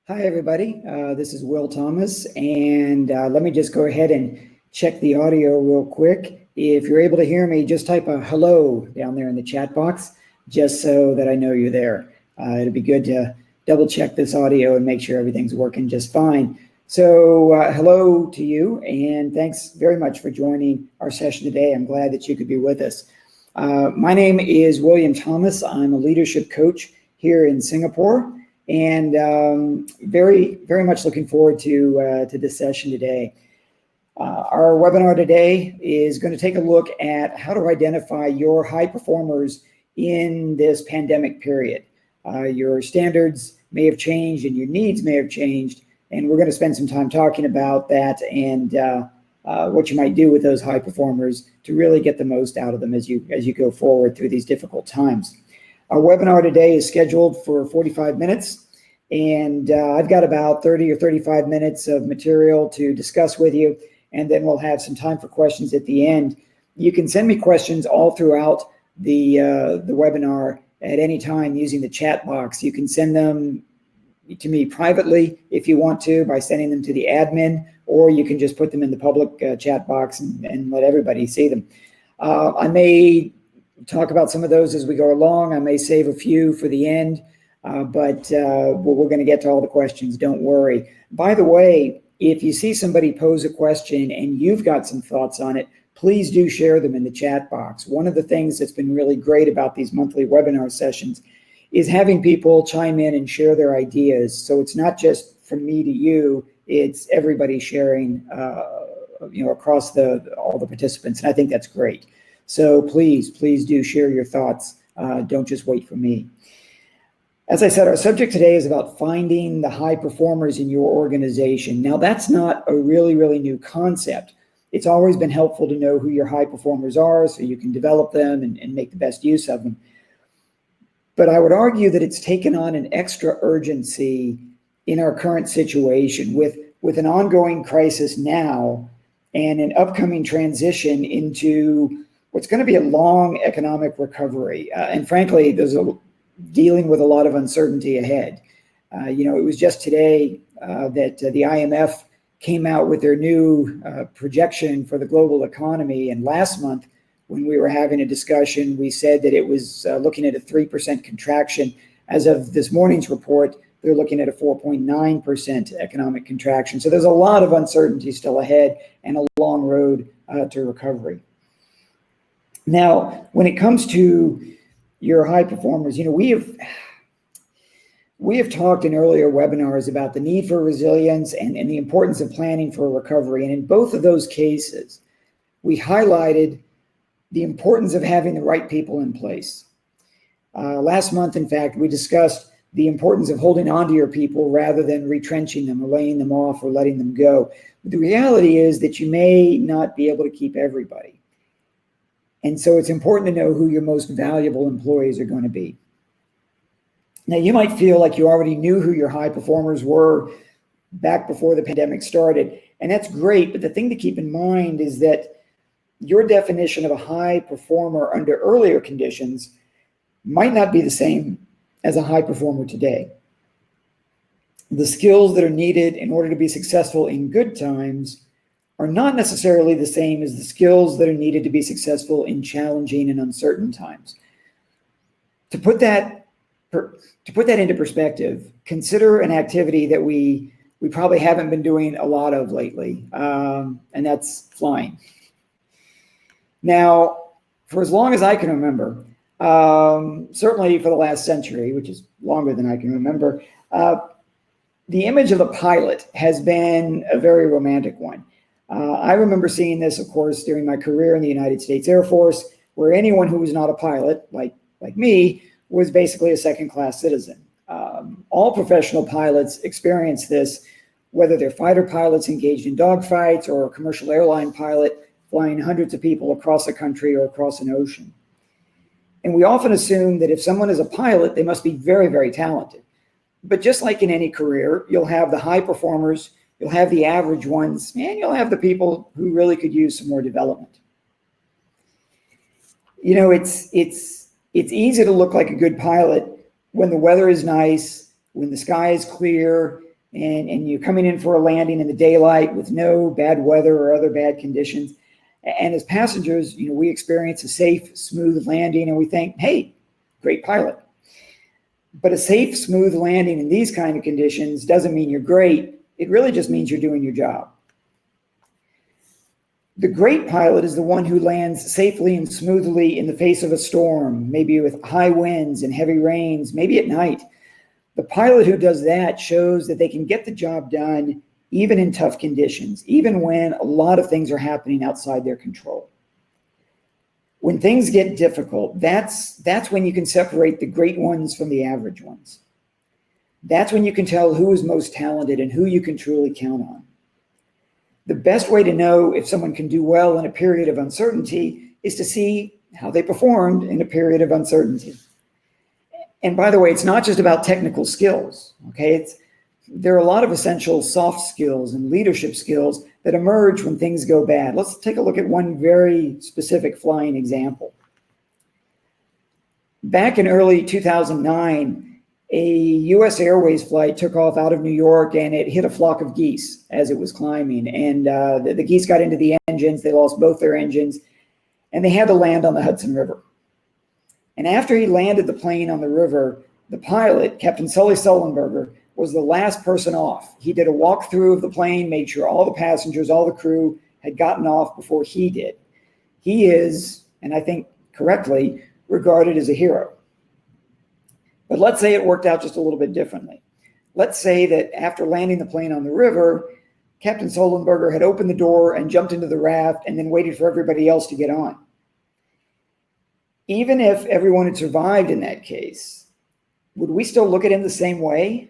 Hi, everybody. This is Will Thomas, and let me just go ahead and check the audio real quick. If you're able to hear me, just type a hello down there in the chat box, just so that I know you're there. It'd be good to double check this audio and make sure everything's working just fine. So hello to you, and thanks very much for joining our session today. I'm glad that you could be with us. My name is William Thomas. I'm a leadership coach here in Singapore. And very much looking forward to this session today. Our webinar today is going to take a look at how to identify your high performers in this pandemic period. Your standards may have changed and your needs may have changed, and we're going to spend some time talking about that and what you might do with those high performers to really get the most out of them as you go forward through these difficult times. Our webinar today is scheduled for 45 minutes, and I've got about 30 or 35 minutes of material to discuss with you, and then we'll have some time for questions at the end. You can send me questions all throughout the webinar at any time using the chat box. You can send them to me privately if you want to by sending them to the admin, or you can just put them in the public chat box and let everybody see them. I may talk about some of those as we go along. I may save a few for the end, but we're going to get to all the questions. Don't worry. By the way, if you see somebody pose a question and you've got some thoughts on it, please do share them in the chat box. One of the things that's been really great about these monthly webinar sessions is having people chime in and share their ideas. So it's not just from me to you, it's everybody sharing across all the participants, and I think that's great. So please do share your thoughts. Don't just wait for me. As I said, our subject today is about finding the high performers in your organization. Now, that's not a really new concept. It's always been helpful to know who your high performers are so you can develop them and make the best use of them. But I would argue that it's taken on an extra urgency in our current situation with an ongoing crisis now and an upcoming transition into what's going to be a long economic recovery. And frankly, there's dealing with a lot of uncertainty ahead. It was just today that the IMF came out with their new projection for the global economy. And last month, when we were having a discussion, we said that it was looking at a 3% contraction. As of this morning's report, they're looking at a 4.9% economic contraction. So there's a lot of uncertainty still ahead and a long road to recovery. Now, when it comes to your high performers, we have talked in earlier webinars about the need for resilience and the importance of planning for recovery. And in both of those cases, we highlighted the importance of having the right people in place. Last month, in fact, we discussed the importance of holding on to your people rather than retrenching them or laying them off or letting them go. But the reality is that you may not be able to keep everybody. And so it's important to know who your most valuable employees are going to be. Now, you might feel like you already knew who your high performers were back before the pandemic started, and that's great. But the thing to keep in mind is that your definition of a high performer under earlier conditions might not be the same as a high performer today. The skills that are needed in order to be successful in good times are not necessarily the same as the skills that are needed to be successful in challenging and uncertain times. To put that into perspective, consider an activity that we probably haven't been doing a lot of lately, and that's flying. Now, for as long as I can remember, certainly for the last century, which is longer than I can remember, the image of the pilot has been a very romantic one. I remember seeing this, of course, during my career in the United States Air Force, where anyone who was not a pilot, like me, was basically a second-class citizen. All professional pilots experience this, whether they're fighter pilots engaged in dogfights or a commercial airline pilot flying hundreds of people across a country or across an ocean. And we often assume that if someone is a pilot, they must be very talented. But just like in any career, you'll have the high performers, you'll have the average ones, and you'll have the people who really could use some more development. It's easy to look like a good pilot when the weather is nice, when the sky is clear, and you're coming in for a landing in the daylight with no bad weather or other bad conditions. And as passengers, we experience a safe, smooth landing and we think, hey, great pilot. But a safe, smooth landing in these kind of conditions doesn't mean you're great. It really just means you're doing your job. The great pilot is the one who lands safely and smoothly in the face of a storm, maybe with high winds and heavy rains, maybe at night. The pilot who does that shows that they can get the job done even in tough conditions, even when a lot of things are happening outside their control. When things get difficult, that's when you can separate the great ones from the average ones. That's when you can tell who is most talented and who you can truly count on. The best way to know if someone can do well in a period of uncertainty is to see how they performed in a period of uncertainty. And by the way, it's not just about technical skills, okay? There are a lot of essential soft skills and leadership skills that emerge when things go bad. Let's take a look at one very specific flying example. Back in early 2009, a US Airways flight took off out of New York and it hit a flock of geese as it was climbing. And the geese got into the engines, they lost both their engines, and they had to land on the Hudson River. And after he landed the plane on the river, the pilot, Captain Sully Sullenberger, was the last person off. He did a walkthrough of the plane, made sure all the passengers, all the crew had gotten off before he did. He is, and I think correctly, regarded as a hero. But let's say it worked out just a little bit differently. Let's say that after landing the plane on the river, Captain Sullenberger had opened the door and jumped into the raft and then waited for everybody else to get on. Even if everyone had survived in that case, would we still look at him the same way?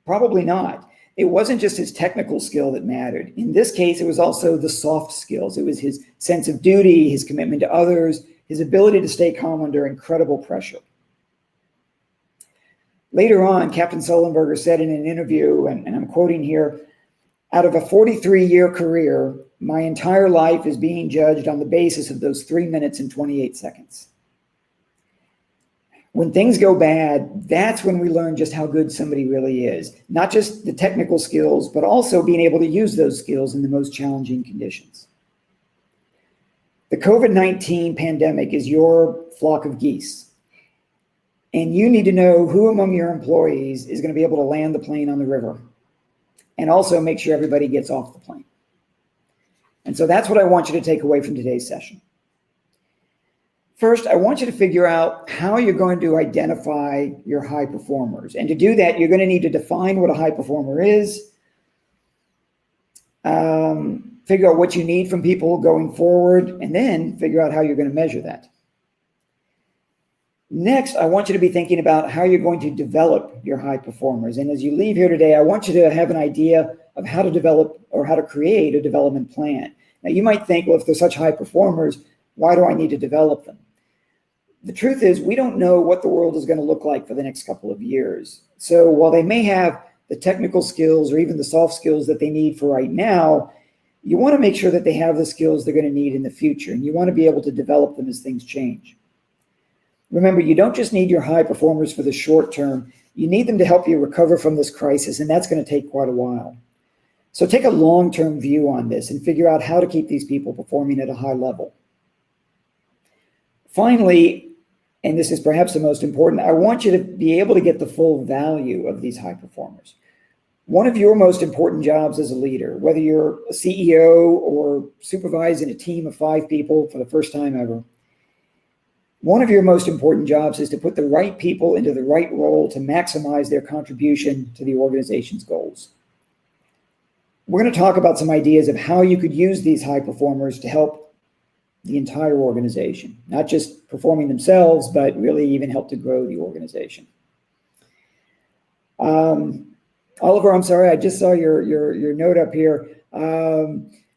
Probably not. It wasn't just his technical skill that mattered. In this case, it was also the soft skills. It was his sense of duty, his commitment to others, his ability to stay calm under incredible pressure. Later on, Captain Sullenberger said in an interview, and I'm quoting here, "Out of a 43-year career, my entire life is being judged on the basis of those 3 minutes and 28 seconds. When things go bad, that's when we learn just how good somebody really is. Not just the technical skills, but also being able to use those skills in the most challenging conditions." The COVID-19 pandemic is your flock of geese. And you need to know who among your employees is going to be able to land the plane on the river and also make sure everybody gets off the plane. And so that's what I want you to take away from today's session. First, I want you to figure out how you're going to identify your high performers. And to do that, you're going to need to define what a high performer is, figure out what you need from people going forward, and then figure out how you're going to measure that. Next, I want you to be thinking about how you're going to develop your high performers. And as you leave here today, I want you to have an idea of how to develop or how to create a development plan. Now, you might think, well, if they're such high performers, why do I need to develop them? The truth is, we don't know what the world is going to look like for the next couple of years. So while they may have the technical skills or even the soft skills that they need for right now, you want to make sure that they have the skills they're going to need in the future. And you want to be able to develop them as things change. Remember, you don't just need your high performers for the short term. You need them to help you recover from this crisis, and that's going to take quite a while. So take a long-term view on this and figure out how to keep these people performing at a high level. Finally, and this is perhaps the most important, I want you to be able to get the full value of these high performers. One of your most important jobs as a leader, whether you're a CEO or supervising a team of 5 people for the first time ever, one of your most important jobs is to put the right people into the right role to maximize their contribution to the organization's goals. We're going to talk about some ideas of how you could use these high performers to help the entire organization, not just performing themselves, but really even help to grow the organization. Oliver, I'm sorry, I just saw your note up here.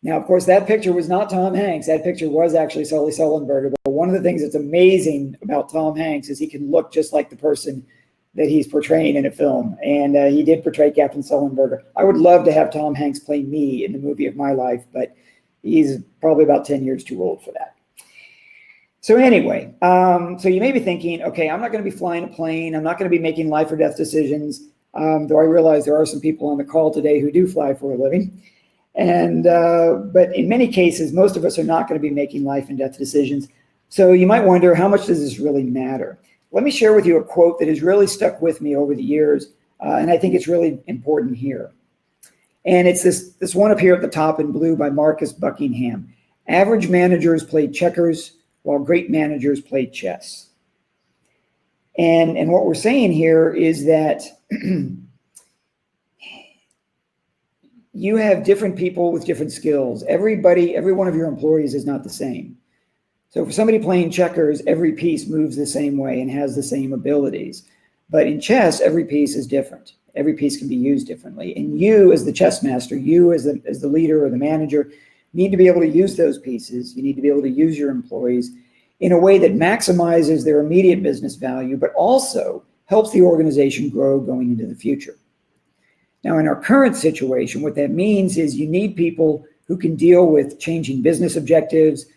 Now, of course, that picture was not Tom Hanks. That picture was actually Sully Sullenberger. But one of the things that's amazing about Tom Hanks is he can look just like the person that he's portraying in a film. And he did portray Captain Sullenberger. I would love to have Tom Hanks play me in the movie of my life, but he's probably about 10 years too old for that. So anyway, so you may be thinking, okay, I'm not going to be flying a plane. I'm not going to be making life or death decisions. though I realize there are some people on the call today who do fly for a living. And but in many cases, most of us are not going to be making life and death decisions. So you might wonder, how much does this really matter? Let me share with you a quote that has really stuck with me over the years, and I think it's really important here. And it's this one up here at the top in blue by Marcus Buckingham. Average managers play checkers while great managers play chess. And what we're saying here is that you have different people with different skills. Every one of your employees is not the same. So for somebody playing checkers, every piece moves the same way and has the same abilities. But in chess, every piece is different. Every piece can be used differently. And you as the chess master, you as the leader or the manager, need to be able to use those pieces. You need to be able to use your employees in a way that maximizes their immediate business value, but also helps the organization grow going into the future. Now, in our current situation, what that means is you need people who can deal with changing business objectives,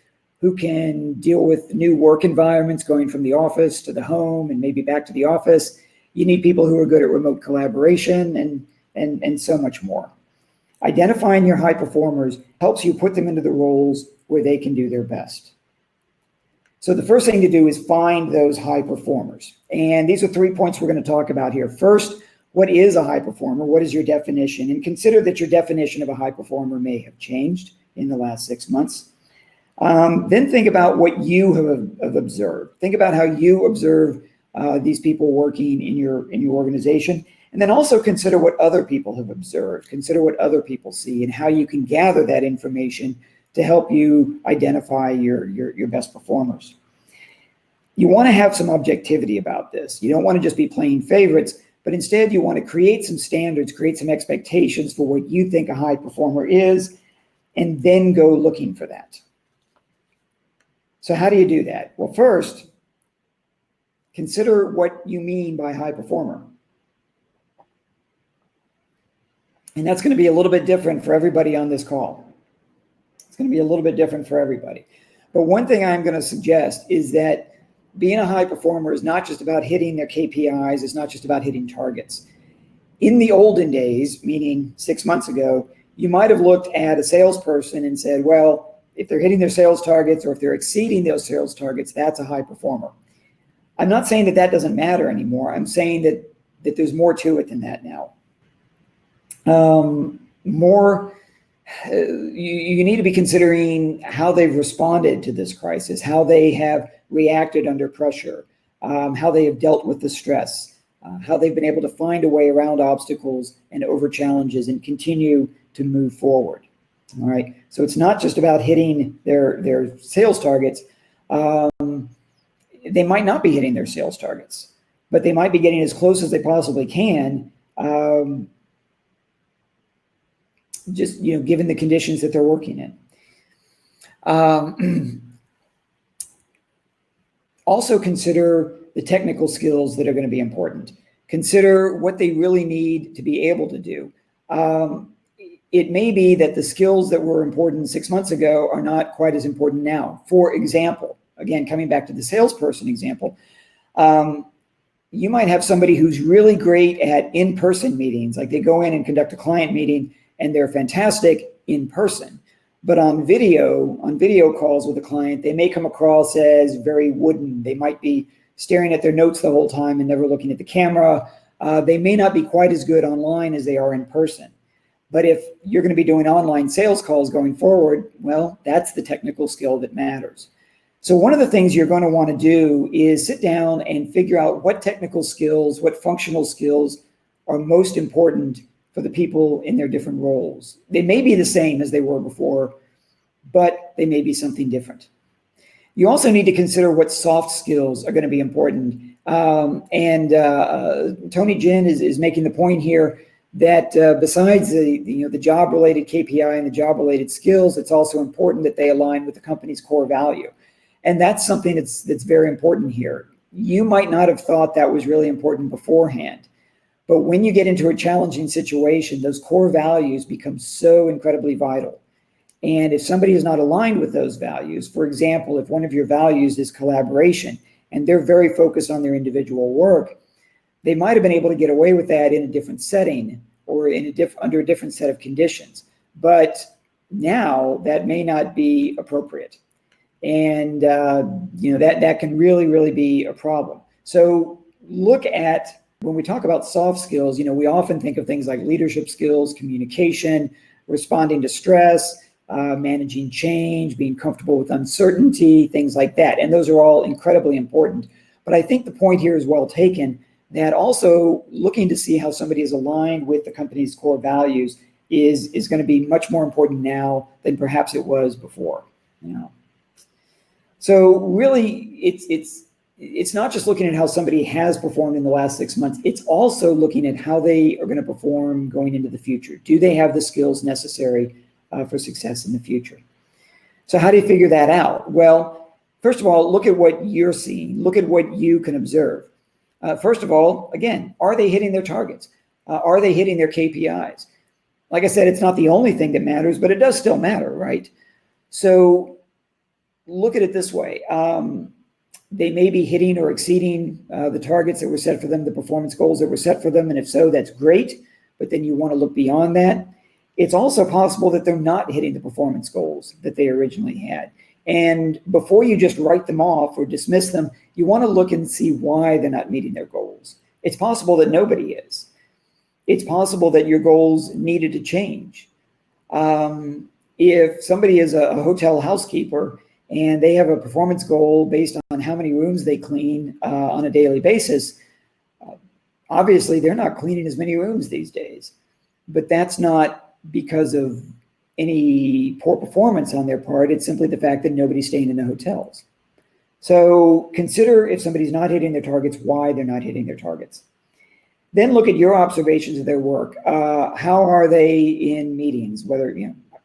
who can deal with new work environments, going from the office to the home and maybe back to the office. You need people who are good at remote collaboration and so much more. Identifying your high performers helps you put them into the roles where they can do their best. So the first thing to do is find those high performers. And these are 3 points we're going to talk about here. First, what is a high performer? What is your definition? And consider that your definition of a high performer may have changed in the last 6 months. Then think about what you have observed. Think about how you observe these people working in your organization. And then also consider what other people have observed. Consider what other people see and how you can gather that information to help you identify your best performers. You want to have some objectivity about this. You don't want to just be playing favorites, but instead you want to create some standards, create some expectations for what you think a high performer is, and then go looking for that. So how do you do that? Well, first, consider what you mean by high performer. And that's going to be a little bit different for everybody on this call. It's going to be a little bit different for everybody. But one thing I'm going to suggest is that being a high performer is not just about hitting their KPIs. It's not just about hitting targets. In the olden days, meaning 6 months ago, you might have looked at a salesperson and said, well, if they're hitting their sales targets or if they're exceeding those sales targets, that's a high performer. I'm not saying that doesn't matter anymore. I'm saying that there's more to it than that now. You need to be considering how they've responded to this crisis, how they have reacted under pressure, how they have dealt with the stress, how they've been able to find a way around obstacles and over challenges and continue to move forward. All right. So it's not just about hitting their sales targets. They might not be hitting their sales targets, but they might be getting as close as they possibly can. Just, given the conditions that they're working in. Also consider the technical skills that are going to be important. Consider what they really need to be able to do. It may be that the skills that were important 6 months ago are not quite as important now. For example, again, coming back to the salesperson example, you might have somebody who's really great at in-person meetings, like they go in and conduct a client meeting and they're fantastic in person. But on video calls with a client, they may come across as very wooden. They might be staring at their notes the whole time and never looking at the camera. They may not be quite as good online as they are in person. But if you're going to be doing online sales calls going forward, well, that's the technical skill that matters. So one of the things you're going to want to do is sit down and figure out what technical skills, what functional skills are most important for the people in their different roles. They may be the same as they were before, but they may be something different. You also need to consider what soft skills are going to be important. Tony Jin is making the point here that besides the job-related KPI and the job-related skills, it's also important that they align with the company's core value. And that's something that's very important here. You might not have thought that was really important beforehand, but when you get into a challenging situation, those core values become so incredibly vital. And if somebody is not aligned with those values, for example, if one of your values is collaboration and they're very focused on their individual work, they might have been able to get away with that in a different setting or in under a different set of conditions. But now that may not be appropriate. And, that can really, really be a problem. So look at, when we talk about soft skills, we often think of things like leadership skills, communication, responding to stress, managing change, being comfortable with uncertainty, things like that. And those are all incredibly important. But I think the point here is well taken, that also looking to see how somebody is aligned with the company's core values is going to be much more important now than perhaps it was before. So really, it's not just looking at how somebody has performed in the last 6 months. It's also looking at how they are going to perform going into the future. Do they have the skills necessary for success in the future? So how do you figure that out? Well, first of all, look at what you're seeing. Look at what you can observe. First of all, again, are they hitting their targets? Are they hitting their KPIs? Like I said, it's not the only thing that matters, but it does still matter, right? So look at it this way. They may be hitting or exceeding the targets that were set for them, the performance goals that were set for them. And if so, that's great. But then you want to look beyond that. It's also possible that they're not hitting the performance goals that they originally had. And before you just write them off or dismiss them, you want to look and see why they're not meeting their goals. It's possible that nobody is. It's possible that your goals needed to change. If somebody is a hotel housekeeper and they have a performance goal based on how many rooms they clean on a daily basis, obviously they're not cleaning as many rooms these days. But that's not because of any poor performance on their part. It's simply the fact that nobody's staying in the hotels. So consider, if somebody's not hitting their targets, why they're not hitting their targets. Then look at your observations of their work. How are they in meetings, whether,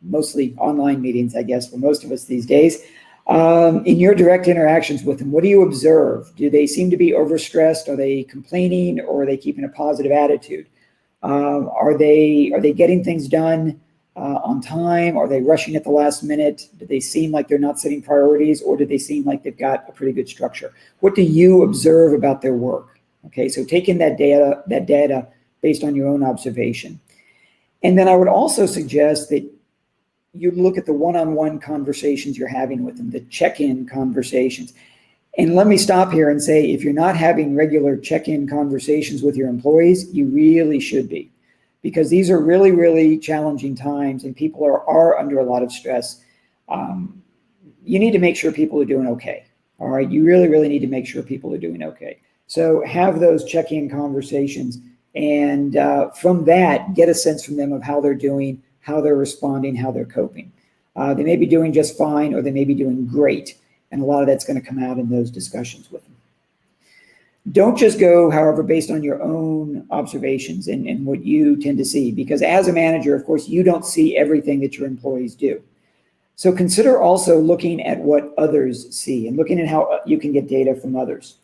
mostly online meetings, I guess, for most of us these days. In your direct interactions with them, what do you observe? Do they seem to be overstressed? Are they complaining, or are they keeping a positive attitude? Are they getting things done on time? Are they rushing at the last minute? Do they seem like they're not setting priorities, or do they seem like they've got a pretty good structure? What do you observe about their work? Okay, so taking that data based on your own observation. And then I would also suggest that you look at the one-on-one conversations you're having with them, the check-in conversations. And let me stop here and say, if you're not having regular check-in conversations with your employees, you really should be, because these are really, really challenging times and people are under a lot of stress. You need to make sure people are doing okay. All right, you really, really need to make sure people are doing okay. So have those check-in conversations, and from that, get a sense from them of how they're doing, how they're responding, how they're coping. They may be doing just fine, or they may be doing great. And a lot of that's going to come out in those discussions with them. Don't just go, however, based on your own observations and what you tend to see, because as a manager, of course, you don't see everything that your employees do. So consider also looking at what others see and looking at how you can get data from others.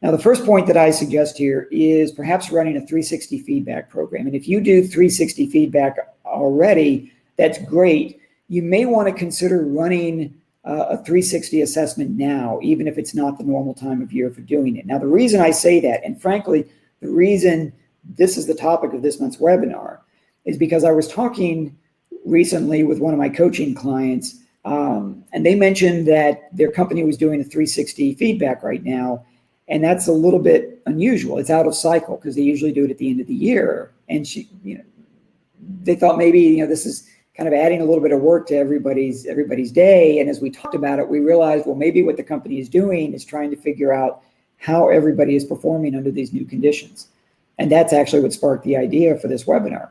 Now, the first point that I suggest here is perhaps running a 360 feedback program. And if you do 360 feedback already, that's great. You may want to consider running a 360 assessment now, even if it's not the normal time of year for doing it. Now, the reason I say that, and frankly, the reason this is the topic of this month's webinar, is because I was talking recently with one of my coaching clients, and they mentioned that their company was doing a 360 feedback right now. And that's a little bit unusual. It's out of cycle because they usually do it at the end of the year. And they thought maybe, this is kind of adding a little bit of work to everybody's day. And as we talked about it, we realized, well, maybe what the company is doing is trying to figure out how everybody is performing under these new conditions. And that's actually what sparked the idea for this webinar.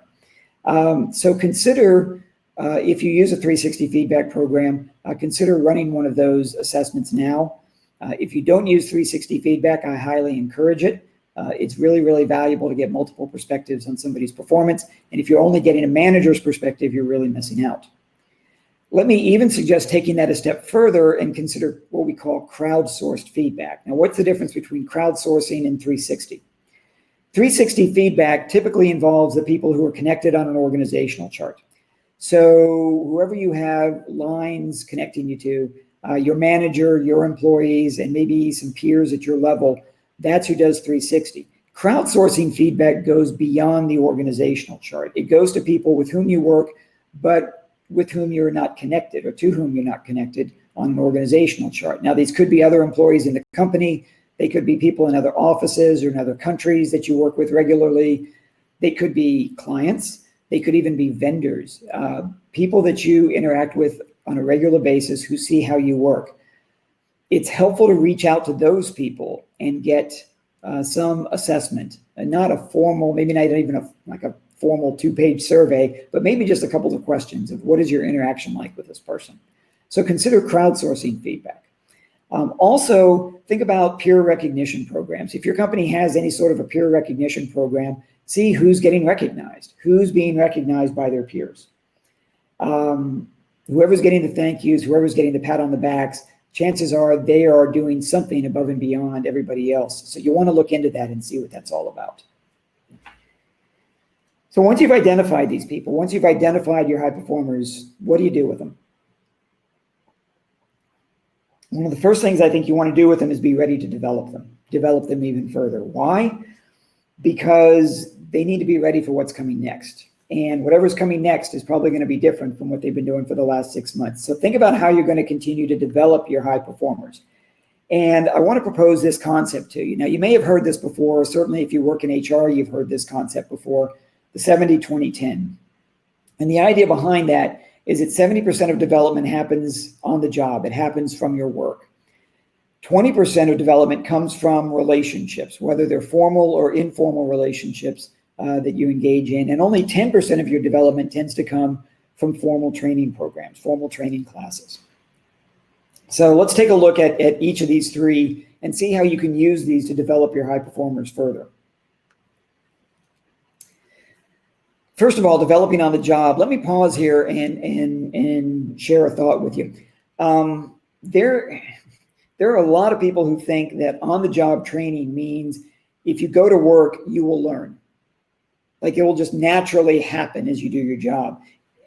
So consider, if you use a 360 feedback program, consider running one of those assessments now. If you don't use 360 feedback, I highly encourage it. It's really, really valuable to get multiple perspectives on somebody's performance. And if you're only getting a manager's perspective, you're really missing out. Let me even suggest taking that a step further and consider what we call crowdsourced feedback. Now, what's the difference between crowdsourcing and 360? 360 feedback typically involves the people who are connected on an organizational chart. So whoever you have lines connecting you to, your manager, your employees, and maybe some peers at your level, that's who does 360. Crowdsourcing feedback goes beyond the organizational chart. It goes to people with whom you work, but with whom you're not connected, or to whom you're not connected on an organizational chart. Now, these could be other employees in the company. They could be people in other offices or in other countries that you work with regularly. They could be clients. They could even be vendors, people that you interact with on a regular basis who see how you work. It's helpful to reach out to those people and get some assessment, and not a formal, maybe not even a formal 2-page survey, but maybe just a couple of questions of what is your interaction like with this person. So consider crowdsourcing feedback. Also, think about peer recognition programs. If your company has any sort of a peer recognition program, see who's getting recognized, who's being recognized by their peers. Whoever's getting the thank yous, whoever's getting the pat on the backs, chances are they are doing something above and beyond everybody else. So you want to look into that and see what that's all about. So once you've identified these people, once you've identified your high performers, what do you do with them? One of the first things I think you want to do with them is be ready to develop them even further. Why? Because they need to be ready for what's coming next. And whatever's coming next is probably going to be different from what they've been doing for the last 6 months. So think about how you're going to continue to develop your high performers. And I want to propose this concept to you. Now, you may have heard this before. Certainly, if you work in HR, you've heard this concept before, the 70-20-10. And the idea behind that is that 70% of development happens on the job. It happens from your work. 20% of development comes from relationships, whether they're formal or informal relationships that you engage in. And only 10% of your development tends to come from formal training programs, formal training classes. So let's take a look at each of these three and see how you can use these to develop your high performers further. First of all, developing on the job. Let me pause here and share a thought with you. There are a lot of people who think that on-the-job training means if you go to work, you will learn. Like it will just naturally happen as you do your job.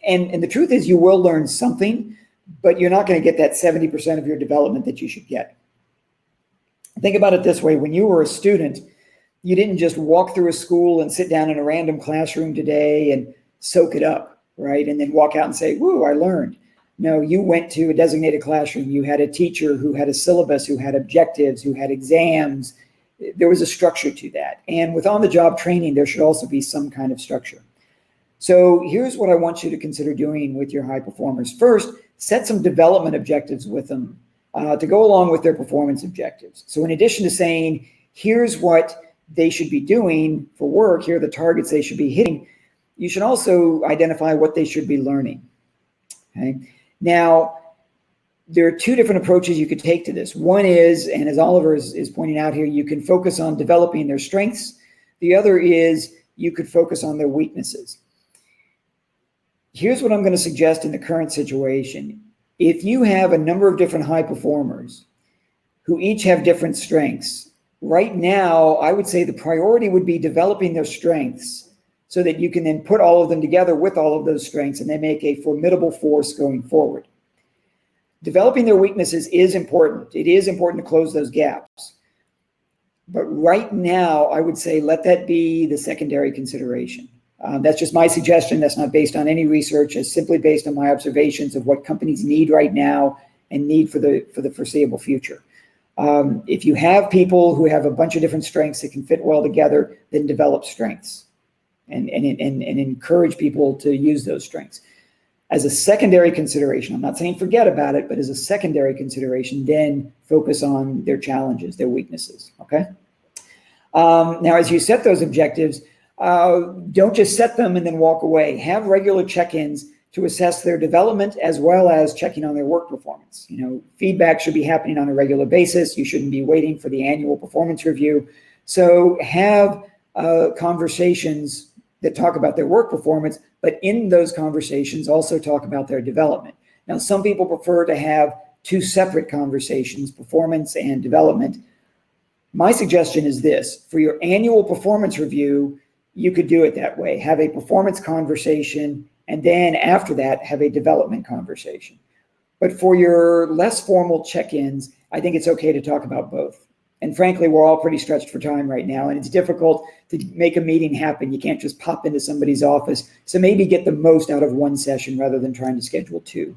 And the truth is you will learn something, but you're not going to get that 70% of your development that you should get. Think about it this way. When you were a student, you didn't just walk through a school and sit down in a random classroom today and soak it up, right? And then walk out and say, woo, I learned. No, you went to a designated classroom. You had a teacher who had a syllabus, who had objectives, who had exams. There was a structure to that. And with on-the-job training, there should also be some kind of structure. So here's what I want you to consider doing with your high performers. First, set some development objectives with them to go along with their performance objectives. So in addition to saying, here's what they should be doing for work, here are the targets they should be hitting, you should also identify what they should be learning. Okay. Now, there are two different approaches you could take to this. One is, and as Oliver is pointing out here, you can focus on developing their strengths. The other is you could focus on their weaknesses. Here's what I'm going to suggest in the current situation. If you have a number of different high performers who each have different strengths, right now, I would say the priority would be developing their strengths so that you can then put all of them together with all of those strengths and they make a formidable force going forward. Developing their weaknesses is important. It is important to close those gaps. But right now, I would say let that be the secondary consideration. That's just my suggestion. That's not based on any research. It's simply based on my observations of what companies need right now and need for the foreseeable future. If you have people who have a bunch of different strengths that can fit well together, then develop strengths and encourage people to use those strengths. As a secondary consideration, I'm not saying forget about it, but as a secondary consideration, then focus on their challenges, their weaknesses, okay? Now, as you set those objectives, don't just set them and then walk away. Have regular check-ins to assess their development as well as checking on their work performance. You know, feedback should be happening on a regular basis. You shouldn't be waiting for the annual performance review. So have conversations that talk about their work performance, but in those conversations also talk about their development. Now, some people prefer to have two separate conversations, performance and development. My suggestion is this: for your annual performance review, you could do it that way. Have a performance conversation, and then after that, have a development conversation. But for your less formal check-ins, I think it's okay to talk about both. And frankly, we're all pretty stretched for time right now, and it's difficult to make a meeting happen. You can't just pop into somebody's office. So maybe get the most out of one session rather than trying to schedule two.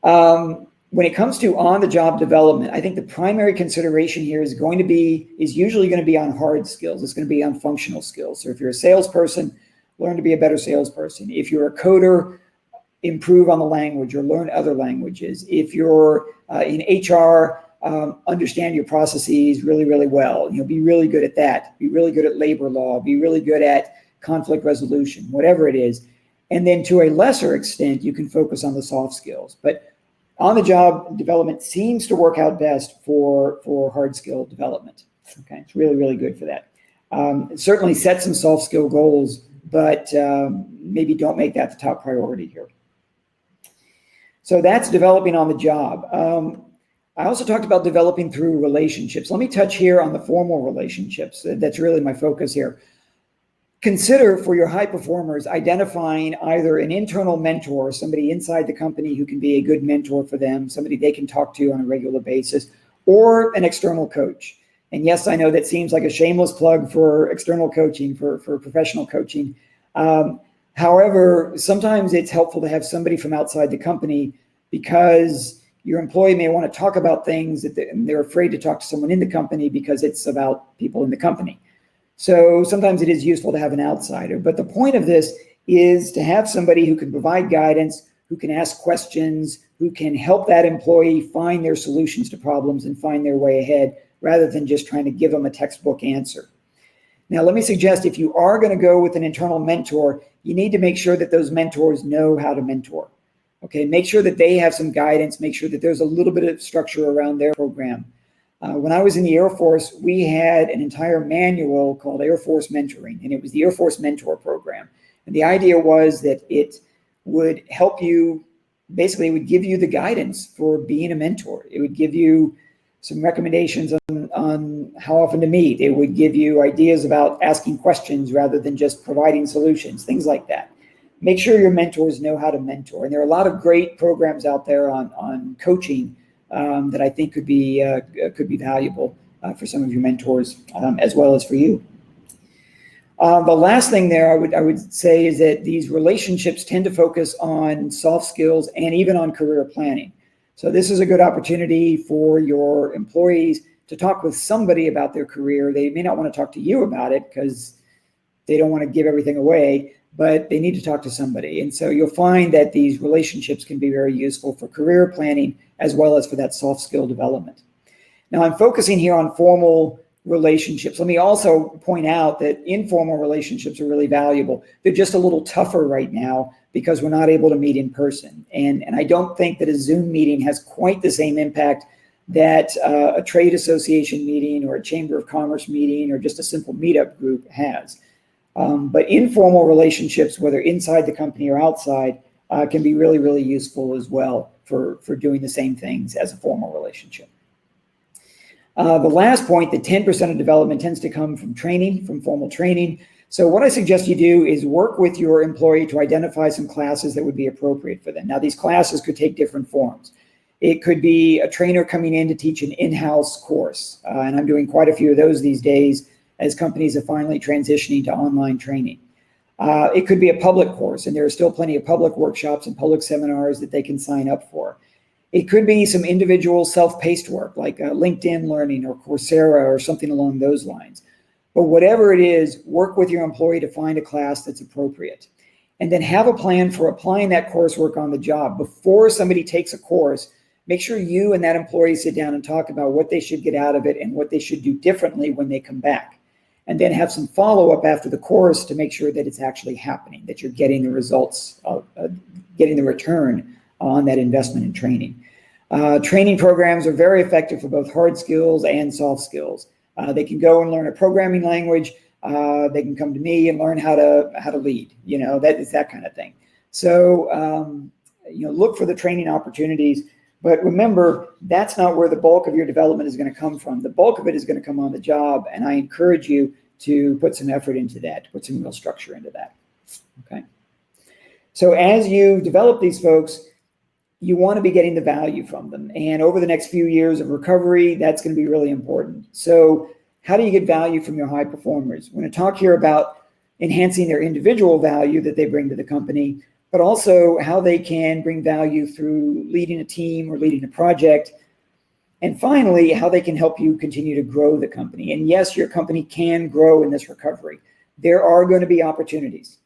When it comes to on-the-job development, I think the primary consideration here is usually going to be on hard skills. It's going to be on functional skills. So if you're a salesperson, learn to be a better salesperson. If you're a coder, improve on the language or learn other languages. If you're in HR, understand your processes really, really well. Be really good at that. Be really good at labor law. Be really good at conflict resolution, whatever it is. And then to a lesser extent, you can focus on the soft skills. But on-the-job development seems to work out best for hard skill development. Okay, it's really, really good for that. Certainly set some soft skill goals, but maybe don't make that the top priority here. So that's developing on the job. I also talked about developing through relationships. Let me touch here on the formal relationships. That's really my focus here. Consider for your high performers identifying either an internal mentor, somebody inside the company who can be a good mentor for them, somebody they can talk to on a regular basis, or an external coach. And yes, I know that seems like a shameless plug for external coaching, for professional coaching. However, sometimes it's helpful to have somebody from outside the company because your employee may want to talk about things that they're afraid to talk to someone in the company because it's about people in the company. So sometimes it is useful to have an outsider. But the point of this is to have somebody who can provide guidance, who can ask questions, who can help that employee find their solutions to problems and find their way ahead, rather than just trying to give them a textbook answer. Now, let me suggest if you are going to go with an internal mentor, you need to make sure that those mentors know how to mentor. Okay, make sure that they have some guidance, make sure that there's a little bit of structure around their program. When I was in the Air Force, we had an entire manual called Air Force Mentoring, and it was the Air Force Mentor Program. And the idea was that it would help you, basically it would give you the guidance for being a mentor. It would give you some recommendations on how often to meet. It would give you ideas about asking questions rather than just providing solutions, things like that. Make sure your mentors know how to mentor. And there are a lot of great programs out there on coaching that I think could be valuable for some of your mentors as well as for you. The last thing there I would say is that these relationships tend to focus on soft skills and even on career planning. So this is a good opportunity for your employees to talk with somebody about their career. They may not want to talk to you about it because they don't want to give everything away, but they need to talk to somebody. And so you'll find that these relationships can be very useful for career planning as well as for that soft skill development. Now, I'm focusing here on formal relationships. Let me also point out that informal relationships are really valuable. They're just a little tougher right now because we're not able to meet in person. And I don't think that a Zoom meeting has quite the same impact that a trade association meeting or a Chamber of Commerce meeting or just a simple meetup group has. But informal relationships, whether inside the company or outside, can be really, really useful as well for doing the same things as a formal relationship. The last point, the 10% of development tends to come from training, from formal training. So what I suggest you do is work with your employee to identify some classes that would be appropriate for them. Now, these classes could take different forms. It could be a trainer coming in to teach an in-house course. And I'm doing quite a few of those these days as companies are finally transitioning to online training. It could be a public course, and there are still plenty of public workshops and public seminars that they can sign up for. It could be some individual self-paced work like LinkedIn Learning or Coursera or something along those lines. But whatever it is, work with your employee to find a class that's appropriate. And then have a plan for applying that coursework on the job. Before somebody takes a course, make sure you and that employee sit down and talk about what they should get out of it and what they should do differently when they come back. And then have some follow-up after the course to make sure that it's actually happening, that you're getting the results, getting the return on that investment in training. Training programs are very effective for both hard skills and soft skills. They can go and learn a programming language. They can come to me and learn how to lead. That is that kind of thing. So look for the training opportunities. But remember, that's not where the bulk of your development is going to come from. The bulk of it is going to come on the job, and I encourage you to put some effort into that, to put some real structure into that. Okay. So as you develop these folks, you want to be getting the value from them. And over the next few years of recovery, that's going to be really important. So how do you get value from your high performers? We're going to talk here about enhancing their individual value that they bring to the company, but also how they can bring value through leading a team or leading a project. And finally, how they can help you continue to grow the company. And yes, your company can grow in this recovery. There are going to be opportunities.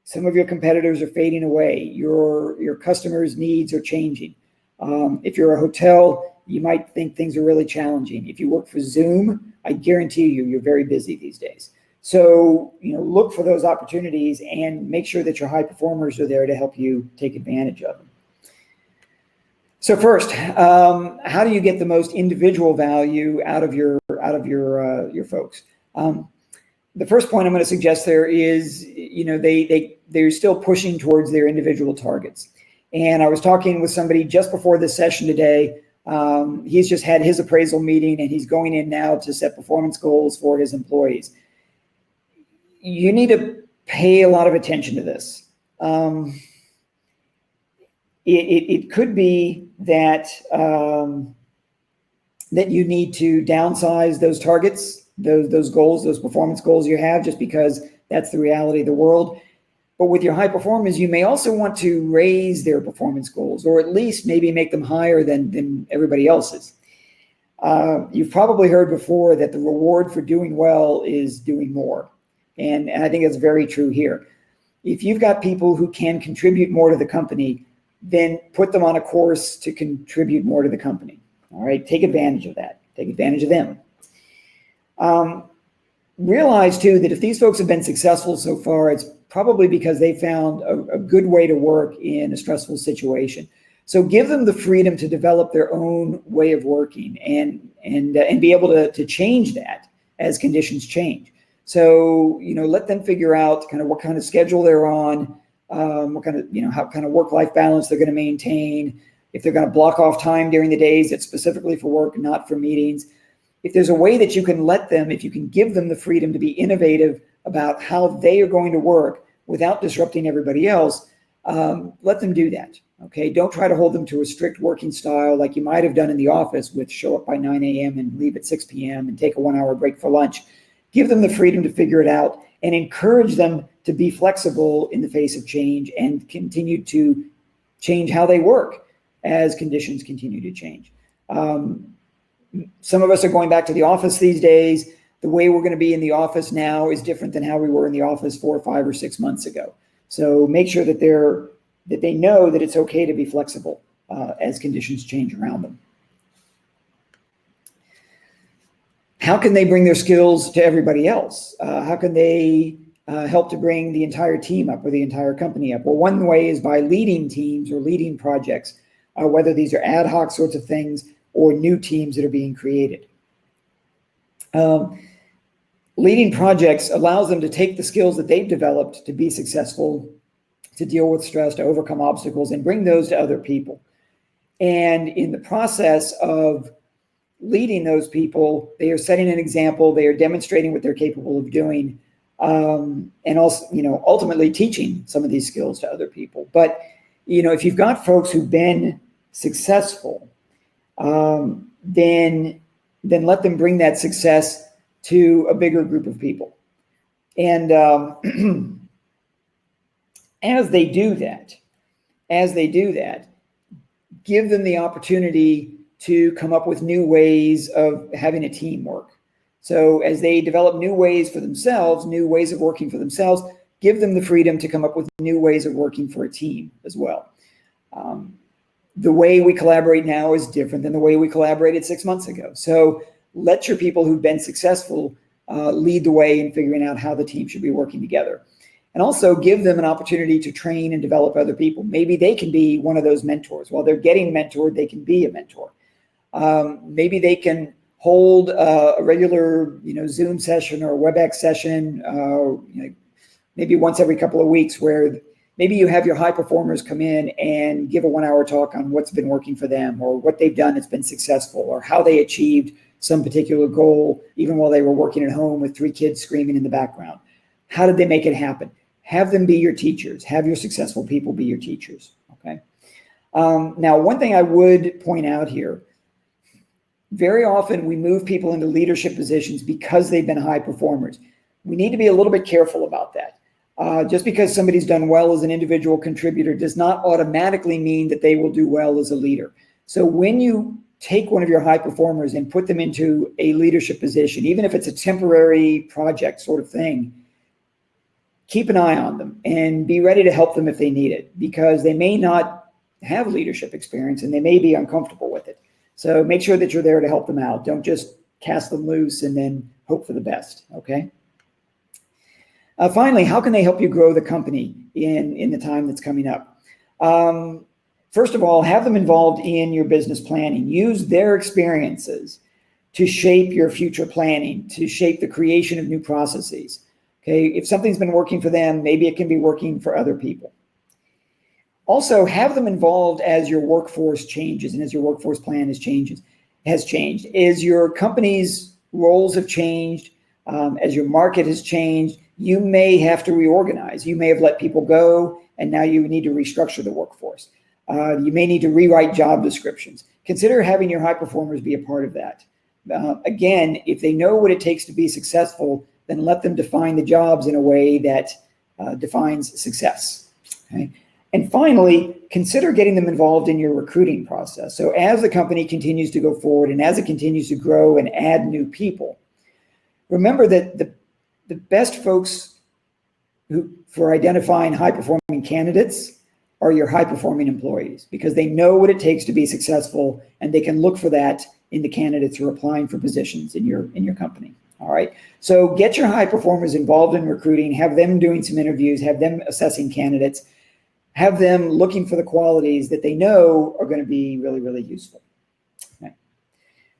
Some of your competitors are fading away. Your customers' needs are changing. If you're a hotel, you might think things are really challenging. If you work for Zoom, I guarantee you, you're very busy these days. So, look for those opportunities and make sure that your high performers are there to help you take advantage of them. So first, how do you get the most individual value out of your folks? The first point I'm going to suggest there is, they're still pushing towards their individual targets. And I was talking with somebody just before this session today. He's just had his appraisal meeting and he's going in now to set performance goals for his employees. You need to pay a lot of attention to this. It could be that that you need to downsize those targets, those goals, those performance goals you have, just because that's the reality of the world. But with your high performers, you may also want to raise their performance goals, or at least maybe make them higher than everybody else's. You've probably heard before that the reward for doing well is doing more. And I think that's very true here. If you've got people who can contribute more to the company, then put them on a course to contribute more to the company. All right, take advantage of that. Take advantage of them. Realize too that if these folks have been successful so far, it's probably because they found a good way to work in a stressful situation. So give them the freedom to develop their own way of working and be able to change that as conditions change. So, let them figure out kind of what kind of schedule they're on, what kind of, how kind of work-life balance they're going to maintain, if they're going to block off time during the days that's specifically for work, not for meetings. If there's a way that you can let them, if you can give them the freedom to be innovative about how they are going to work without disrupting everybody else, let them do that. Okay, don't try to hold them to a strict working style like you might have done in the office with show up by 9 a.m. and leave at 6 p.m. and take a 1-hour break for lunch. Give them the freedom to figure it out and encourage them to be flexible in the face of change and continue to change how they work as conditions continue to change. Some of us are going back to the office these days. The way we're going to be in the office now is different than how we were in the office 4 or 5 or 6 months ago. So make sure that they know that it's okay to be flexible as conditions change around them. How can they bring their skills to everybody else? How can they help to bring the entire team up or the entire company up? Well, one way is by leading teams or leading projects, whether these are ad hoc sorts of things or new teams that are being created. Leading projects allows them to take the skills that they've developed to be successful, to deal with stress, to overcome obstacles, and bring those to other people. And in the process of leading those people, they are setting an example, they are demonstrating what they're capable of doing, and also, ultimately teaching some of these skills to other people. But, if you've got folks who've been successful, then let them bring that success to a bigger group of people. And as they do that, give them the opportunity to come up with new ways of having a team work. So as they develop new ways for themselves, new ways of working for themselves, give them the freedom to come up with new ways of working for a team as well. The way we collaborate now is different than the way we collaborated 6 months ago. So let your people who've been successful lead the way in figuring out how the team should be working together. And also give them an opportunity to train and develop other people. Maybe they can be one of those mentors. While they're getting mentored, they can be a mentor. Maybe they can hold a regular, Zoom session or WebEx session, maybe once every couple of weeks, where maybe you have your high performers come in and give a 1-hour talk on what's been working for them, or what they've done that's been successful, or how they achieved some particular goal, even while they were working at home with 3 kids screaming in the background. How did they make it happen? Have them be your teachers. Have your successful people be your teachers, okay? Now, one thing I would point out here, very often we move people into leadership positions because they've been high performers. We need to be a little bit careful about that. Just because somebody's done well as an individual contributor does not automatically mean that they will do well as a leader. So when you take one of your high performers and put them into a leadership position, even if it's a temporary project sort of thing, keep an eye on them and be ready to help them if they need it, because they may not have leadership experience and they may be uncomfortable with it. So make sure that you're there to help them out. Don't just cast them loose and then hope for the best, okay? Finally, how can they help you grow the company in the time that's coming up? First of all, have them involved in your business planning. Use their experiences to shape your future planning, to shape the creation of new processes. Okay, if something's been working for them, maybe it can be working for other people. Also, have them involved as your workforce changes and as your workforce plan has changed. As your company's roles have changed, as your market has changed, you may have to reorganize. You may have let people go, and now you need to restructure the workforce. You may need to rewrite job descriptions. Consider having your high performers be a part of that. Again, if they know what it takes to be successful, then let them define the jobs in a way that defines success. Okay? And finally, consider getting them involved in your recruiting process. So as the company continues to go forward and as it continues to grow and add new people, remember that the best folks for identifying high-performing candidates are your high-performing employees, because they know what it takes to be successful and they can look for that in the candidates who are applying for positions in your company. All right. So get your high performers involved in recruiting, have them doing some interviews, have them assessing candidates, have them looking for the qualities that they know are going to be really, really useful. Okay.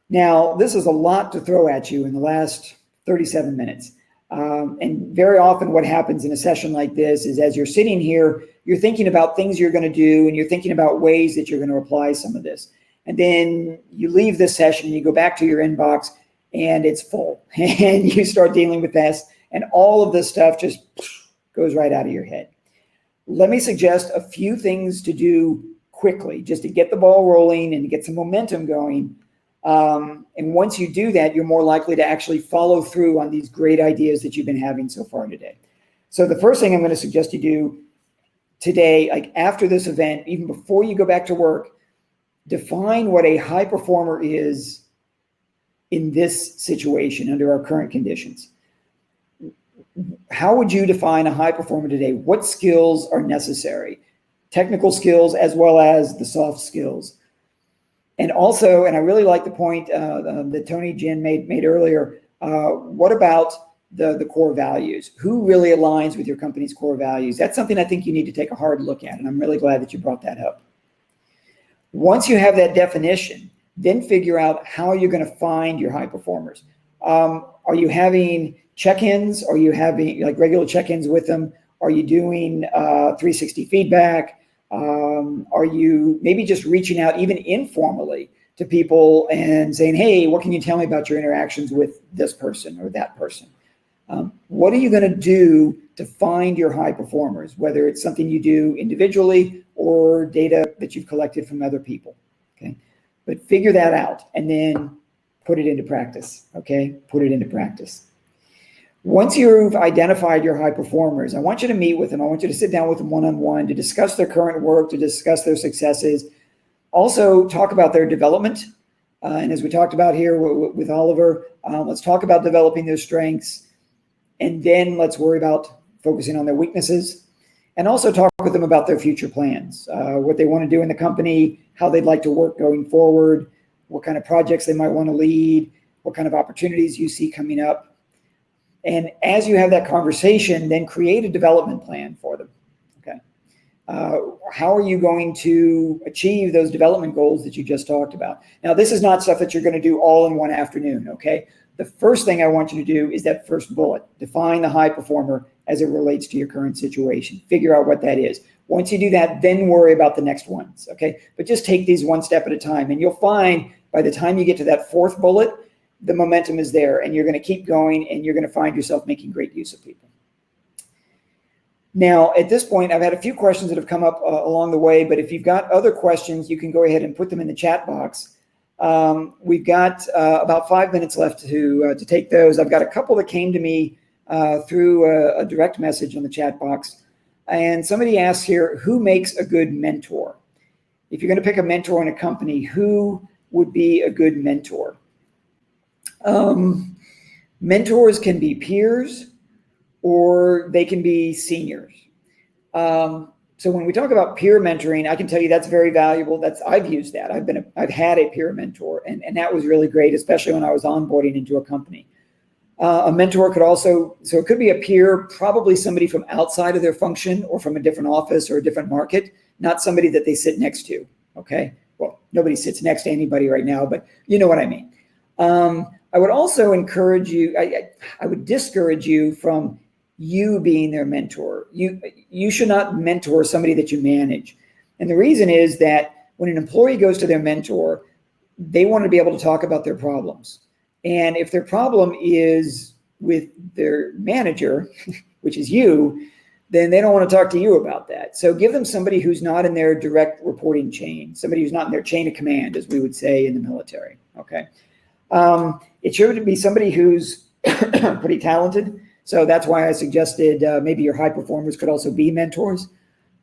Now, this is a lot to throw at you in the last 37 minutes. And very often what happens in a session like this is, as you're sitting here, you're thinking about things you're going to do, and you're thinking about ways that you're going to apply some of this. And then you leave this session and you go back to your inbox and it's full, and you start dealing with this, and all of this stuff just goes right out of your head. Let me suggest a few things to do quickly, just to get the ball rolling and to get some momentum going. And once you do that, you're more likely to actually follow through on these great ideas that you've been having so far today. So the first thing I'm going to suggest you do today, like after this event, even before you go back to work, define what a high performer is in this situation under our current conditions. How would you define a high performer today? What skills are necessary? Technical skills as well as the soft skills. And also, and I really like the point that Tony Jin made earlier, what about the core values? Who really aligns with your company's core values? That's something I think you need to take a hard look at, and I'm really glad that you brought that up. Once you have that definition, then figure out how you're going to find your high performers. Are you having check-ins? Are you having like regular check-ins with them? Are you doing 360 feedback? Are you maybe just reaching out even informally to people and saying, hey, what can you tell me about your interactions with this person or that person? What are you going to do to find your high performers, whether it's something you do individually or data that you've collected from other people? Okay, but figure that out and then put it into practice. Okay, put it into practice. Once you've identified your high performers, I want you to meet with them. I want you to sit down with them one-on-one to discuss their current work, to discuss their successes. Also talk about their development. And as we talked about here with Oliver, let's talk about developing their strengths. And then let's worry about focusing on their weaknesses. And also talk with them about their future plans, what they want to do in the company, how they'd like to work going forward, what kind of projects they might want to lead, what kind of opportunities you see coming up. And as you have that conversation, then create a development plan for them. Okay. How are you going to achieve those development goals that you just talked about? Now, this is not stuff that you're going to do all in one afternoon. Okay. The first thing I want you to do is that first bullet. Define the high performer as it relates to your current situation. Figure out what that is. Once you do that, then worry about the next ones. Okay. But just take these one step at a time. And you'll find by the time you get to that fourth bullet, the momentum is there, and you're going to keep going, and you're going to find yourself making great use of people. Now, at this point, I've had a few questions that have come up along the way, but if you've got other questions, you can go ahead and put them in the chat box. We've got about 5 minutes left to take those. I've got a couple that came to me through a direct message on the chat box. And somebody asks here, who makes a good mentor? If you're going to pick a mentor in a company, who would be a good mentor? Mentors can be peers, or they can be seniors. So when we talk about peer mentoring, I can tell you that's very valuable. I've used that. I've had a peer mentor, and that was really great, especially when I was onboarding into a company. A mentor could also, so it could be a peer, probably somebody from outside of their function or from a different office or a different market, not somebody that they sit next to. Okay. Well, nobody sits next to anybody right now, but you know what I mean. I would also encourage you, I would discourage you from you being their mentor. You should not mentor somebody that you manage. And the reason is that when an employee goes to their mentor, they want to be able to talk about their problems. And if their problem is with their manager, which is you, then they don't want to talk to you about that. So give them somebody who's not in their direct reporting chain, somebody who's not in their chain of command, as we would say in the military. Okay. It should be somebody who's pretty talented. So that's why I suggested maybe your high performers could also be mentors.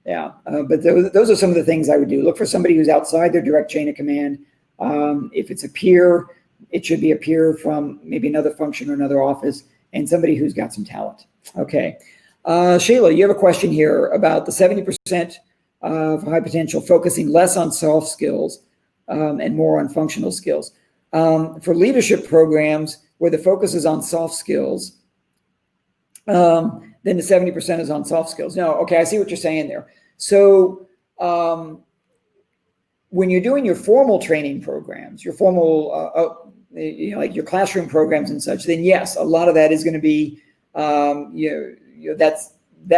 Yeah, but those are some of the things I would do. Look for somebody who's outside their direct chain of command. If it's a peer, it should be a peer from maybe another function or another office, and somebody who's got some talent. Okay. Sheila, you have a question here about the 70% of high potential focusing less on soft skills and more on functional skills. For leadership programs where the focus is on soft skills, then the 70% is on soft skills. No, okay, I see what you're saying there. So when you're doing your formal training programs, your formal, like your classroom programs and such, then yes, a lot of that is going to be, that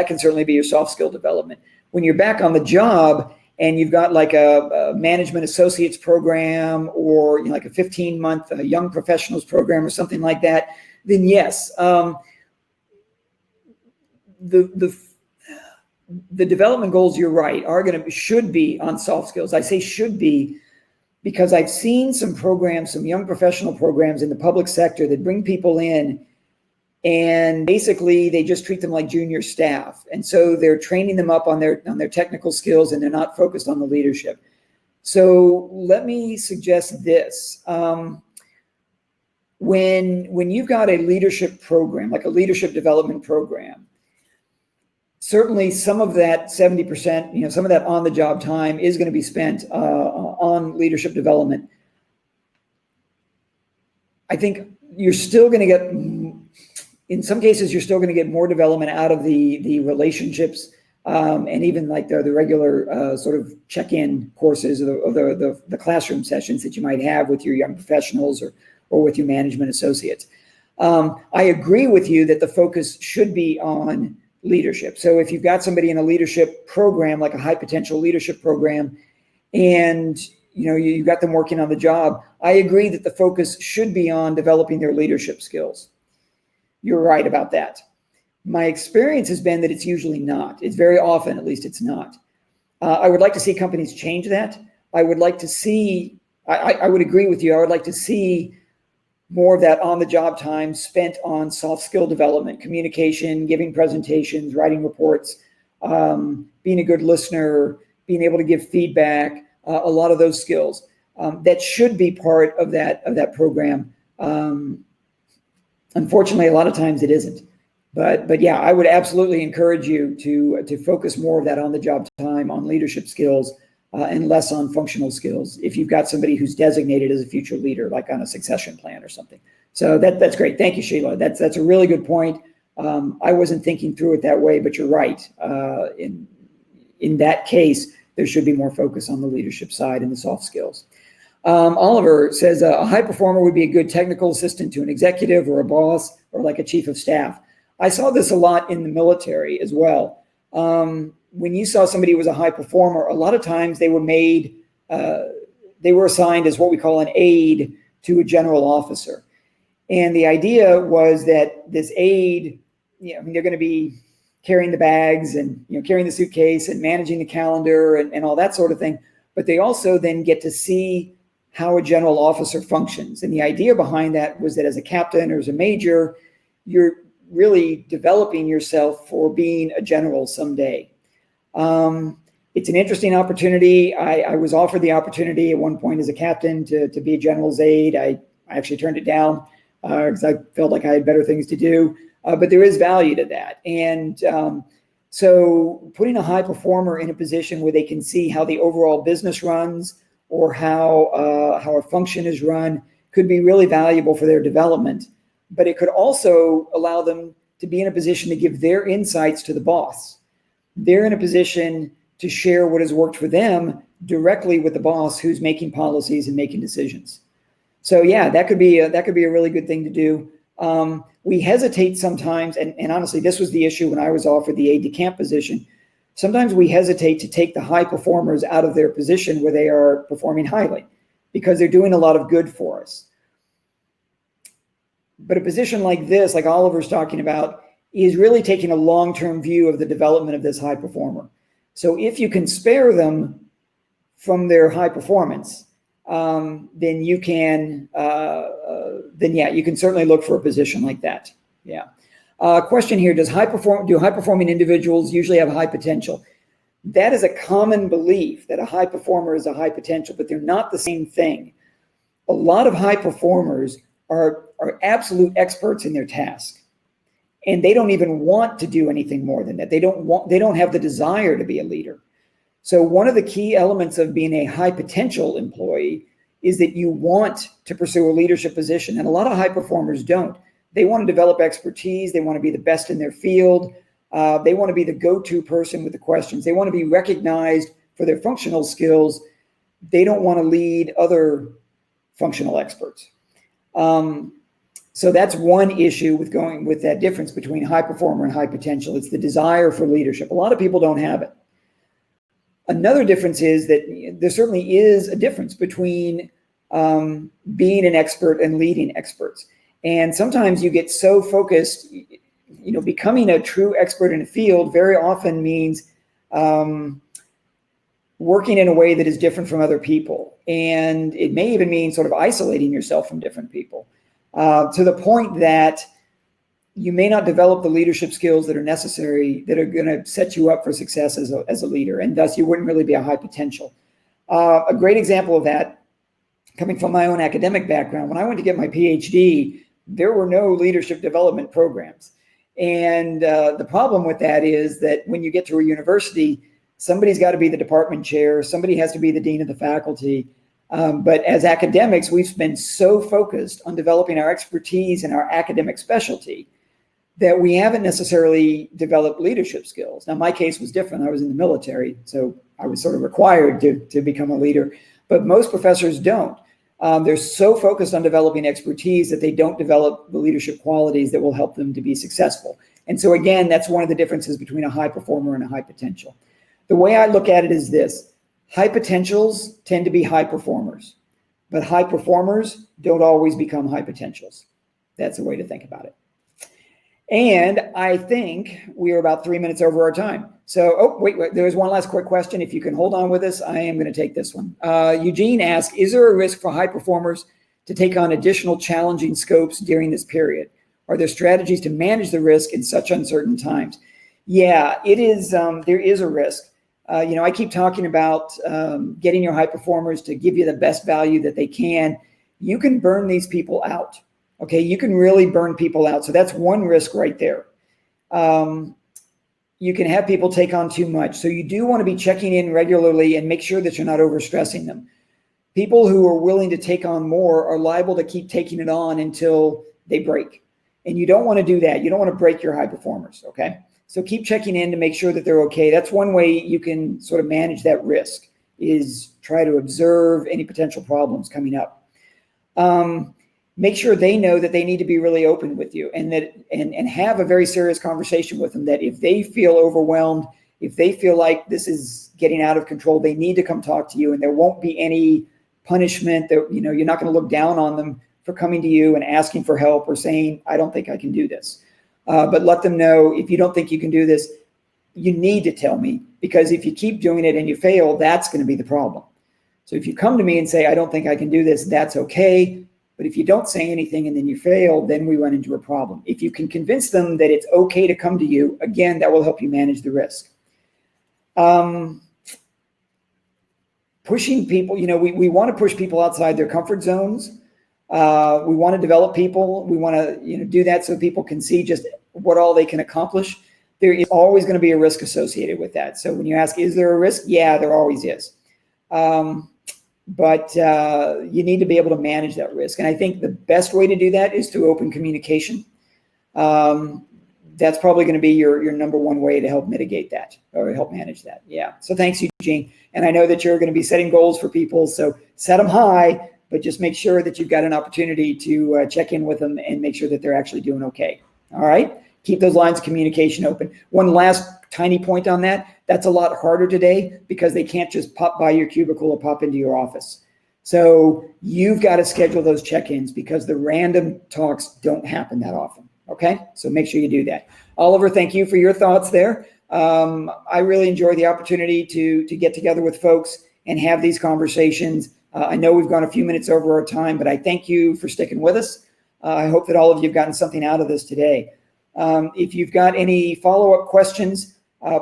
can certainly be your soft skill development. When you're back on the job and you've got like a management associates program or like a 15-month young professionals program or something like that, then yes, the development goals, you're right, should be on soft skills. I say should be because I've seen some programs, some young professional programs in the public sector that bring people in and basically they just treat them like junior staff. And so they're training them up on their technical skills and they're not focused on the leadership. So let me suggest this. When you've got a leadership program, like a leadership development program, certainly some of that 70%, some of that on-the-job time is going to be spent on leadership development. I think you're still going to get, in some cases, you're still going to get more development out of the relationships and even like the regular sort of check-in courses or the classroom sessions that you might have with your young professionals or with your management associates. I agree with you that the focus should be on leadership. So if you've got somebody in a leadership program, like a high potential leadership program, and you've got them working on the job, I agree that the focus should be on developing their leadership skills. You're right about that. My experience has been that it's usually not. It's very often, at least, it's not. I would like to see companies change that. I would like to see, I would agree with you, I would like to see more of that on-the-job time spent on soft skill development, communication, giving presentations, writing reports, being a good listener, being able to give feedback, a lot of those skills. That should be part of that program. Unfortunately, a lot of times it isn't. But yeah, I would absolutely encourage you to focus more of that on-the-job time on leadership skills and less on functional skills if you've got somebody who's designated as a future leader, like on a succession plan or something. So that's great. Thank you, Sheila. That's a really good point. I wasn't thinking through it that way, but you're right. In that case, there should be more focus on the leadership side and the soft skills. Oliver says a high performer would be a good technical assistant to an executive or a boss or like a chief of staff. I saw this a lot in the military as well. When you saw somebody who was a high performer, a lot of times they were assigned as what we call an aide to a general officer. And the idea was that this aide, they're going to be carrying the bags and carrying the suitcase and managing the calendar and all that sort of thing. But they also then get to see how a general officer functions. And the idea behind that was that as a captain or as a major, you're really developing yourself for being a general someday. It's an interesting opportunity. I was offered the opportunity at one point as a captain to be a general's aide. I actually turned it down because I felt like I had better things to do. But there is value to that. And so putting a high performer in a position where they can see how the overall business runs or how a function is run could be really valuable for their development. But it could also allow them to be in a position to give their insights to the boss. They're in a position to share what has worked for them directly with the boss who's making policies and making decisions. So yeah, that could be a really good thing to do. We hesitate sometimes, and honestly, this was the issue when I was offered the aide-de-camp position. Sometimes we hesitate to take the high performers out of their position where they are performing highly because they're doing a lot of good for us. But a position like this, like Oliver's talking about, is really taking a long-term view of the development of this high performer. So if you can spare them from their high performance, then you can, you can certainly look for a position like that. Yeah. Question here: do high-performing individuals usually have high potential? That is a common belief that a high performer is a high potential, but they're not the same thing. A lot of high performers are absolute experts in their task, and they don't even want to do anything more than that. They don't have the desire to be a leader. So one of the key elements of being a high potential employee is that you want to pursue a leadership position, and a lot of high performers don't. They want to develop expertise. They want to be the best in their field. They want to be the go-to person with the questions. They want to be recognized for their functional skills. They don't want to lead other functional experts. So that's one issue with going with that difference between high performer and high potential. It's the desire for leadership. A lot of people don't have it. Another difference is that there certainly is a difference between being an expert and leading experts. And sometimes you get so focused, becoming a true expert in a field very often means working in a way that is different from other people. And it may even mean sort of isolating yourself from different people to the point that you may not develop the leadership skills that are necessary, that are going to set you up for success as a leader, and thus you wouldn't really be a high potential. A great example of that, coming from my own academic background, when I went to get my PhD, there were no leadership development programs. And the problem with that is that when you get to a university, somebody's got to be the department chair, somebody has to be the dean of the faculty. But as academics, we've been so focused on developing our expertise and our academic specialty that we haven't necessarily developed leadership skills. Now, my case was different. I was in the military, so I was sort of required to become a leader. But most professors don't. They're so focused on developing expertise that they don't develop the leadership qualities that will help them to be successful. And so again, that's one of the differences between a high performer and a high potential. The way I look at it is this: high potentials tend to be high performers, but high performers don't always become high potentials. That's a way to think about it. And I think we are about 3 minutes over our time. So, wait, there's one last quick question. If you can hold on with us, I am going to take this one. Eugene asked, is there a risk for high performers to take on additional challenging scopes during this period? Are there strategies to manage the risk in such uncertain times? Yeah, it is. There is a risk. I keep talking about getting your high performers to give you the best value that they can. You can burn these people out. Okay, you can really burn people out. So that's one risk right there. You can have people take on too much. So you do want to be checking in regularly and make sure that you're not overstressing them. People who are willing to take on more are liable to keep taking it on until they break. And you don't want to do that. You don't want to break your high performers, okay? So keep checking in to make sure that they're okay. That's one way you can sort of manage that risk, is try to observe any potential problems coming up. Make sure they know that they need to be really open with you, and that and have a very serious conversation with them, that if they feel overwhelmed, if they feel like this is getting out of control, they need to come talk to you, and there won't be any punishment. That you're not going to look down on them for coming to you and asking for help or saying, I don't think I can do this. but let them know, if you don't think you can do this, you need to tell me, because if you keep doing it and you fail, that's going to be the problem. So if you come to me and say, I don't think I can do this, that's okay. But if you don't say anything and then you fail, then we run into a problem. If you can convince them that it's okay to come to you, again, that will help you manage the risk. Pushing people, we want to push people outside their comfort zones. We want to develop people. We want to, do that so people can see just what all they can accomplish. There is always going to be a risk associated with that. So when you ask, is there a risk? Yeah, there always is. But you need to be able to manage that risk. And I think the best way to do that is through open communication. That's probably going to be your number one way to help mitigate that or help manage that. Yeah. So thanks, Eugene. And I know that you're going to be setting goals for people. So set them high, but just make sure that you've got an opportunity to check in with them and make sure that they're actually doing okay. All right. Keep those lines of communication open. One last tiny point on that. That's a lot harder today because they can't just pop by your cubicle or pop into your office. So you've got to schedule those check-ins because the random talks don't happen that often. Okay, so make sure you do that. Oliver, thank you for your thoughts there. I really enjoy the opportunity to get together with folks and have these conversations. I know we've gone a few minutes over our time, but I thank you for sticking with us. I hope that all of you have gotten something out of this today. If you've got any follow-up questions,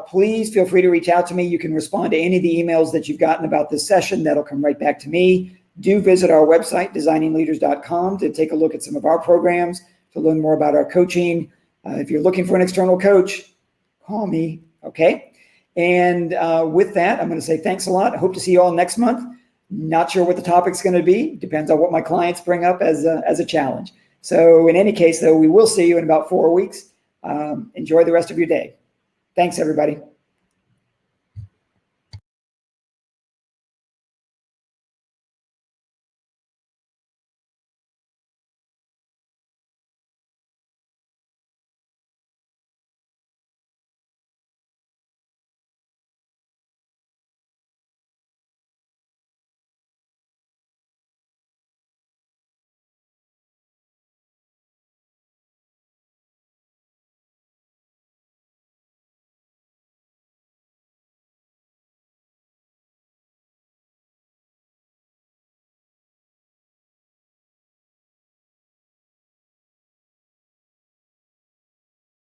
please feel free to reach out to me. You can respond to any of the emails that you've gotten about this session. That'll come right back to me. Do visit our website, designingleaders.com, to take a look at some of our programs, to learn more about our coaching. If you're looking for an external coach, call me, okay? And with that, I'm going to say thanks a lot. I hope to see you all next month. Not sure what the topic's going to be. Depends on what my clients bring up as a challenge. So in any case, though, we will see you in about 4 weeks. Enjoy the rest of your day. Thanks, everybody.